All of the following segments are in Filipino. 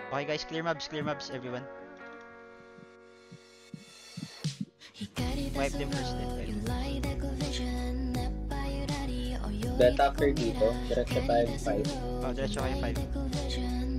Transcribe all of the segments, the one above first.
Okay guys, clear mobs everyone. Wipe them first then. Beta after dito, diretso tayo 5. Oh, diretso kayo 5.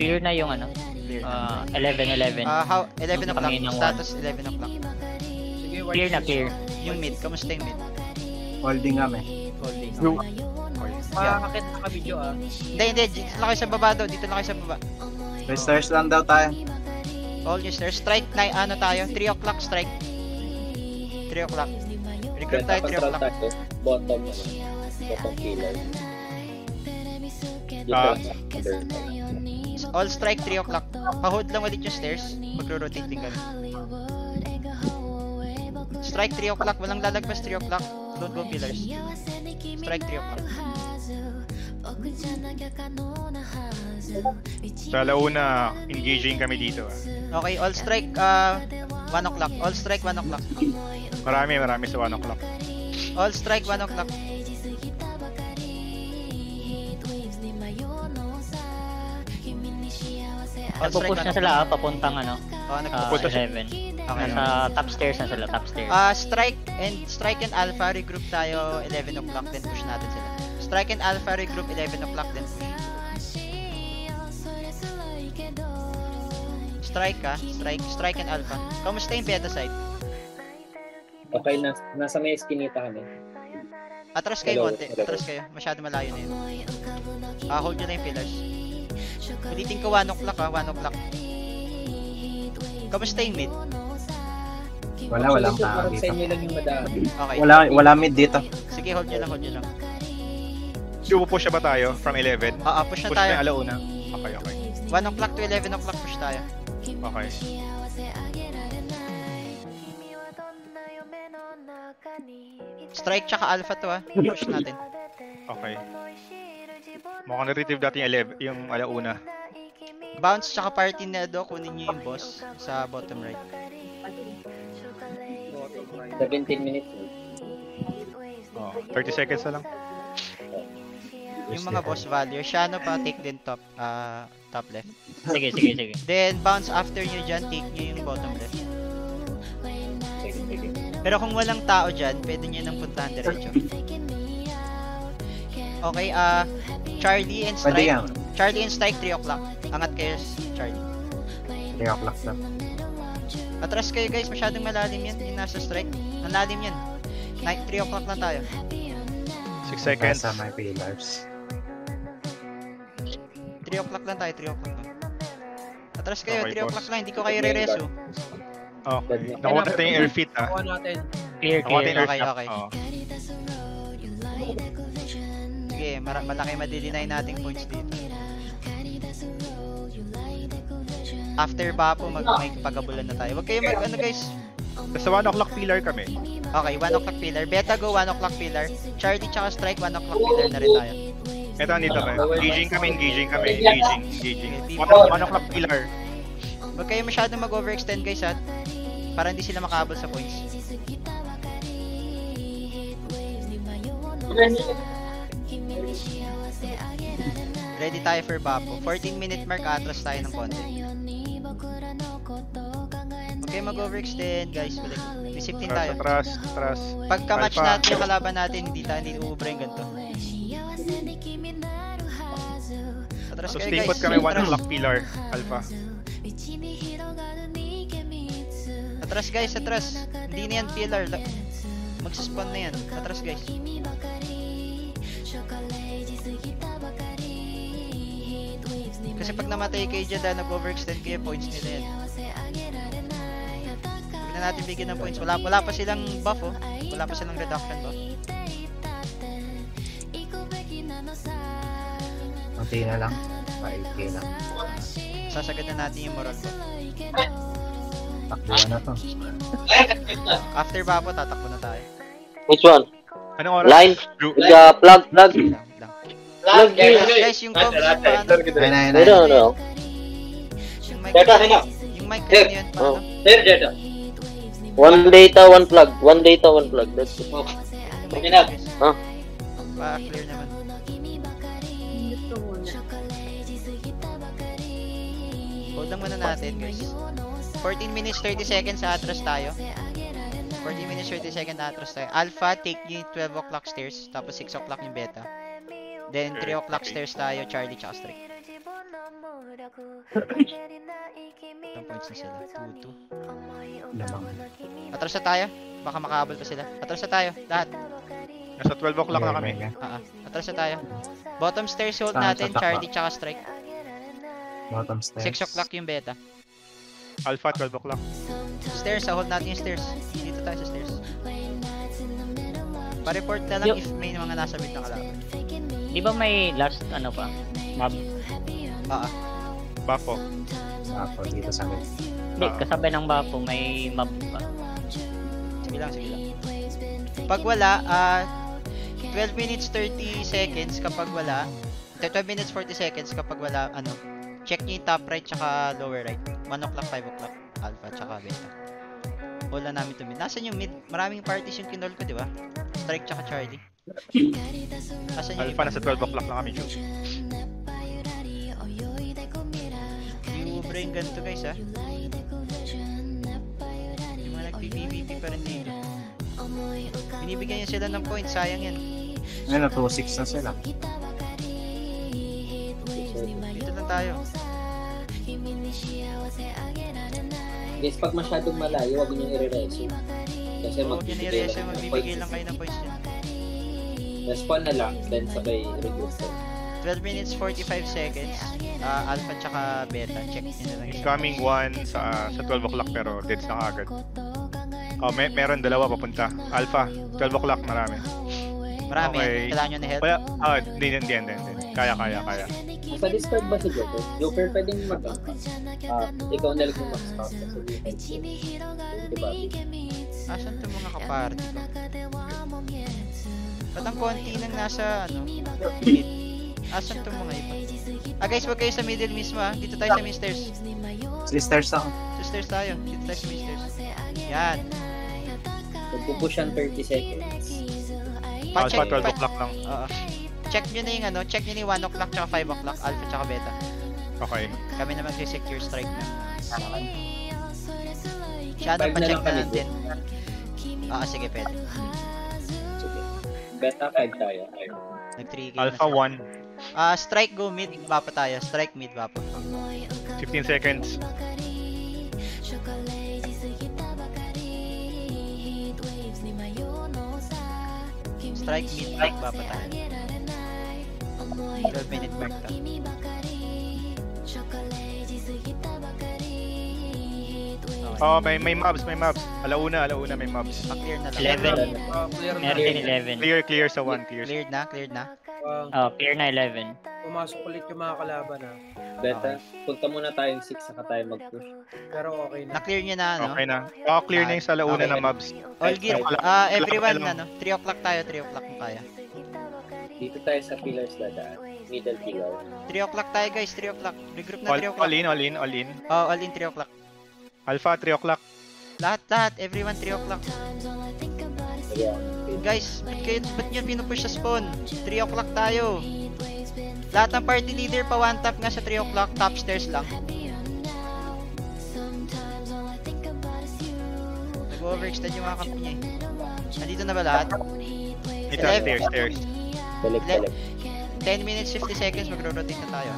Clear na yung ano? Clear. 11. How 11 o'clock? Kami ng Status 11 o'clock. Clear na, clear. Yung mid, kamusta yung mid? Holding kami. Holding. Yung- Makakakit na ka-video ah. Hindi. Dito lang kayo sa baba daw. Dito lang kayo sa baba. Restores lang daw tayo. All new stairs. Strike na ano tayo? 3 o'clock strike. 3 o'clock. Recruit tayo 3 o'clock. Tayo, bottom pillar. All strike 3 o'clock. Pa-hold lang ulit yung stairs. Magro-rotate din kami. Strike 3 o'clock. Walang lalagpas 3 o'clock. Don't go pillars. Strike 3 o'clock. Sa alauna, engaging kami dito. Okay, all strike 1 o'clock. All strike 1 o'clock. Marami sa 1 o'clock. All strike 1 o'clock. All strike Nagpo-push 1 na sila papuntang ano? nagpo-push. 11. Okay. Nasa top stairs na sila, top stairs. Strike and Alpha regroup tayo 11 o'clock then push natin sila. Strike and Alpha regroup 11 o'clock then push. Strike and Alpha. Kamusta yung beta side? Okay, nasa may eskinita kami. Atras kayo Hello, konti. hello. Atras kayo. Masyado malayo na yun. Hold nyo na yung pillars. Ulitin ko 1 o'clock 1 o'clock. Kamusta yung mid? Walang tao Parang sa dito. inyo lang yung madami. Okay. Wala mid dito. Sige, hold nyo lang. Push na ba tayo from 11? Push na Push tayo. na yung alauna. Okay. 1 o'clock to 11 o'clock push tayo. Okay. Strike tsaka Alpha to push natin. Okay. Mukhang na-retrieve natin yung alauna. Bounce tsaka party na do, kunin nyo yung boss sa bottom right. 17 minutes. Oh, 30 seconds na lang. Yung mga boss value, Shano pa, take din top left. Sige. Then bounce after nyo dyan, take nyo yung bottom left. Pero kung walang tao dyan, pwede nyo nang puntahan diretso. Okay, Charlie and Pwede Strike. yan. Charlie and Strike 3 o'clock. Angat kayo, Charlie. 3 o'clock na. Atras kayo guys, masyadong malalim yan. Yung nasa Strike. Ang lalim yan. 3 o'clock lang tayo. 6 seconds. Nasa my pillars. 3 o'clock lang tayo, 3 o'clock lang. Atras kayo, Okay, 3 o'clock boss. lang. Hindi ko kayo re-reso. Okay. Nakuha natin yung airfit Kuha natin. Clear. Nakuha natin yung Okay, airfit. okay. Oh. Sige, malaki madi-deny nating points dito. After Bapo, may pagabulan na tayo. Huwag kayo guys. Basta 1 o'clock pillar kami. Okay, 1 o'clock pillar. Beta go, 1 o'clock pillar. Charlie tsaka Strike, 1 o'clock pillar na rin tayo. Eto, nandito kami. Engaging kami. Engaging. Okay, 1 o'clock pillar. Huwag kayo masyadong mag-overextend guys para hindi sila makahabol sa points. Ready tayo for Bapo. 14-minute mark, atras tayo ng konti. Huwag kayo mag-overextend guys. Discipline tayo. Atras. Pagka-match Alpha. natin yung kalaban natin, hindi uubra yung ganito. Atras So, kayo stay guys. put kami 1 Atras. o'clock pillar. Alpha. Atras guys, atras. Hindi na yan pillar. Magsaspawn na yan. Atras guys. Kasi pag namatay kayo dyan dahil nag-overextend kayo, points nila yan. Huwag na natin bigyan ng points. Wala pa silang buff Wala pa silang reduction buff. Konti na lang. 5k lang. Sasagad na natin yung moral buff. Takbuhan na to. After Bapo, tatakbo na tayo. Which one? Anong oras? Line? Drew. With the plug. Lang. Guys, yung comms paano? Ayun na, ayun na. Ano, ano? Yung mic Data, hina. yung mic na yun, Oh. paano? Sir, data. One data, one plug. One data, one plug. That's it. Okay na. Pa-clear naman. Gusto muna. Hold lang muna natin, guys. 14 minutes 30 seconds sa atras tayo. 14 minutes 30 seconds atras tayo. Alpha, take yung 12 o'clock stairs. Tapos 6 o'clock yung beta. Then 3 o'clock stairs tayo, Charlie tsaka Strike. Ilang points na sila? 2-2. Lamang. Atras na tayo. Baka makahabol pa sila. Atras na tayo. Lahat. Nasa 12 o'clock na kami. Atras na tayo. Bottom stairs hold Ah, natin, tatak Charlie tsaka Strike. Bottom stairs. 6 o'clock yung beta. Alpha, 12 o'clock. Stairs, hold natin yung stairs. Dito tayo sa stairs. Pa-report na lang if may mga nasa mid na kalaban. Di ba may last ano pa? Mob? Bafo. Ako, dito sa mid. Hindi, kasabay ng Bapo may mob pa. Sige lang, sige lang. Pag wala, 12 minutes 30 seconds kapag wala. 12 minutes 40 seconds kapag wala, ano, check nyo yung top right tsaka lower right. 1 o'clock, 5 o'clock, alpha tsaka beta. Wala namin to mid. Nasaan yung mid? Maraming parties yung kinol ko, di ba? Strike tsaka Charlie. Nasaan yung Alpha, nasa 12 o'clock na kami, Jules. yung brain ganito, guys, ha? Yung mga nag-PVP pa rin dito. Binibigyan nyo sila ng points, sayang yan. Ayun na, 2-6 na sila. Dito lang tayo. Guys, pag masyadong malayo, huwag nyo i-resume. Kasi Huwag nyo nire-resume, magbibigay lang kayo ng points nyo. Respawn na lang, then sabay regroup. 12 minutes 45 seconds. Alpha tsaka beta. Check nyo na lang. Incoming 1 sa 12 o'clock pero deads na agad. Oh, meron dalawa papunta. Alpha, 12 o'clock marami. Marami. Okay. Kailangan nyo na help. Wala, hindi. Kaya. Sa Discord ba si Joker? Joker pwedeng ikaw na lang yung mag-stop. Diba? Asan itong mga kaparty ko? Ba't ang konti nang nasa, ano, mid? Asan itong mga iba? Guys, wag kayo sa middle mismo, Dito tayo sa misters. Sisters ako. Sa stairs tayo. Dito tayo sa misters. Yan. Magpupush ang 30 seconds. Alpha, 12 o'clock lang. Oo. Check nyo na yung ano, check nyo na yung 1 o'clock tsaka 5 o'clock, alpha tsaka beta. Okay. Kami na mag-secure strike na. Shadow, Five na pa-check lang na kami, natin. Sige, pwede. Sige. Beta 5 tayo. Nag-3K Alpha, 1. Strike go mid, bapa tayo. Strike mid, bapa. 15 seconds. Strike mid, bapa tayo. 12 minute mark ta. Oh, may mobs. Alauna may mobs. Pa-clear na lang. 11. Clear na. Meron din 11. Clear sa 1. Cleared na. Clear na 11. Pumasok ulit yung mga kalaban Beta, punta muna tayong 6 saka tayo mag-push. Pero okay na. Na-clear nyo na, ano? Okay na. Clear na yung sa alauna Okay. na mobs. All gear. Everyone, Kailangan- ano? 3 o'clock tayo, 3 o'clock kung kaya. Dito tayo sa pillars dadaan. Middle pillar. 3 o'clock tayo, guys. 3 o'clock. Regroup na 3 o'clock. All in. All in 3 o'clock. Alpha, 3 o'clock. Lahat. Everyone, 3 o'clock. Yeah. Guys, ba't nyo pinupush sa spawn? 3 o'clock tayo. Lahat ng party leader pa one tap nga sa 3 o'clock, top stairs lang. Nag-overextend yung mga kampi niya eh. Nandito na ba lahat? Ito, stairs. Balik. 10 minutes, 50 seconds, magro-rotate na tayo.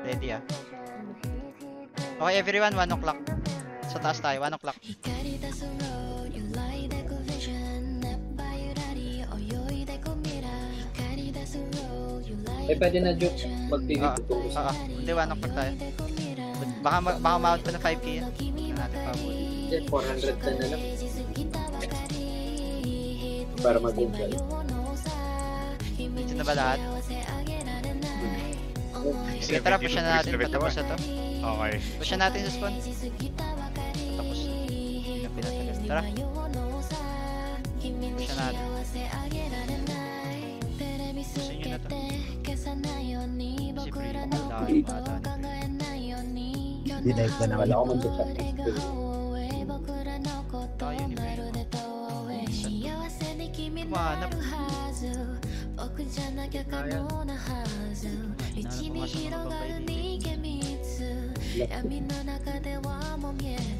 Ready Okay everyone, 1 o'clock. Sa taas tayo, 1 o'clock. Pwede na joke. Mag-PvP tungkol sa... Hindi, 1 o'clock tayo. Baka mount pa na 5k yan. Hindi natin pabuti. 400 na lang. Para mag-enjoy. Dito na ba lahat? Sige, tara, pushan na natin. Patapos na to. Okay. Pushan natin sa spawn. Patapos. na pinatagal. Tara. Push na natin. Gusto nyo na to. Si Bri, dahil ata ni Bri. Denied na naman. Wala ako mag-chat. Tayo ni Bri. Kumahanap. Ayan. Hinahanap ko nga sa mga babae dito.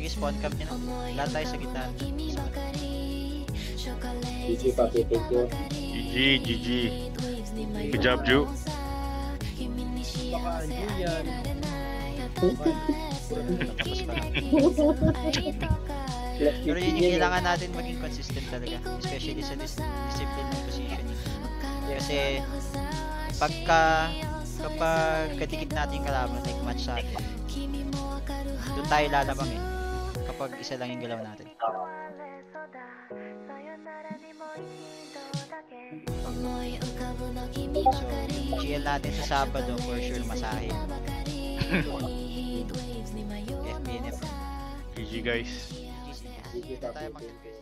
Sige, spawn camp nyo na. Lahat tayo sa gitna. GG papi, thank you. GG. Good job, Ju. Baka ano yan. Tapos pa lang. Pero yun yung kailangan natin maging consistent talaga. Especially sa discipline ng positioning. Kasi kapag kadikit natin yung kalaban, like match sa atin, doon tayo lalabang eh. Kapag isa lang yung galaw natin. So, GL natin sa Sabado, for sure masahe. FPNF. GG, guys. GC. Tayo mag-increase.